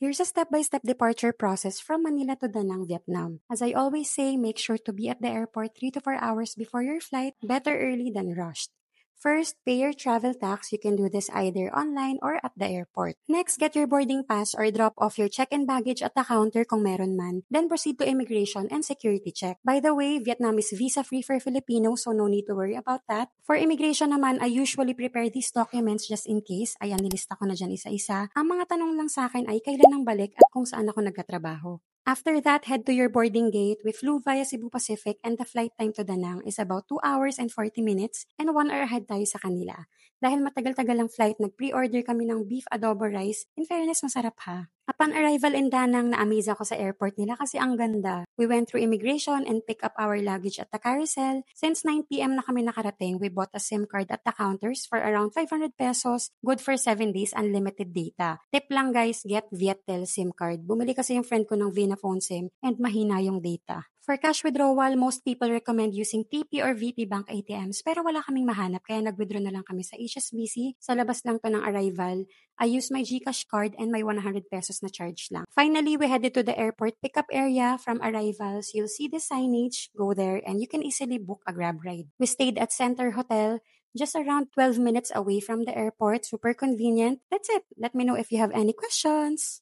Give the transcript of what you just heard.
Here's a step-by-step departure process from Manila to Da Nang, Vietnam. As I always say, make sure to be at the airport 3 to 4 hours before your flight, better early than rushed. First, pay your travel tax. You can do this either online or at the airport. Next, get your boarding pass or drop off your check-in baggage at the counter kung meron man. Then proceed to immigration and security check. By the way, Vietnam is visa-free for Filipinos, so no need to worry about that. For immigration naman, I usually prepare these documents just in case. Ayan, nilista ko na dyan isa-isa. Ang mga tanong lang sa akin ay kailan ang balik at kung saan ako nagkatrabaho. After that, head to your boarding gate. We flew via Cebu Pacific and the flight time to Da Nang is about 2 hours and 40 minutes and 1 hour ahead tayo sa kanila. Dahil matagal-tagal ang flight, nag-pre-order kami ng beef adobo rice. In fairness, masarap ha. Upon arrival in Da Nang, na-amaze ako sa airport nila kasi ang ganda. We went through immigration and pick up our luggage at the carousel. Since 9 p.m. na kami nakarating, we bought a SIM card at the counters for around 500 pesos, good for 7 days, unlimited data. Tip lang guys, get Viettel SIM card. Bumili kasi yung friend ko ng Vinaphone SIM and mahina yung data. For cash withdrawal, most people recommend using TP or VP Bank ATMs pero wala kaming mahanap kaya nag-withdraw na lang kami sa HSBC. Sa labas lang to ng arrival. I used my GCash card and my 100 pesos na charge lang. Finally, we headed to the airport pickup area. From arrivals, you'll see the signage. Go there and you can easily book a Grab ride. We stayed at Center Hotel, just around 12 minutes away from the airport. Super convenient. That's it. Let me know if you have any questions.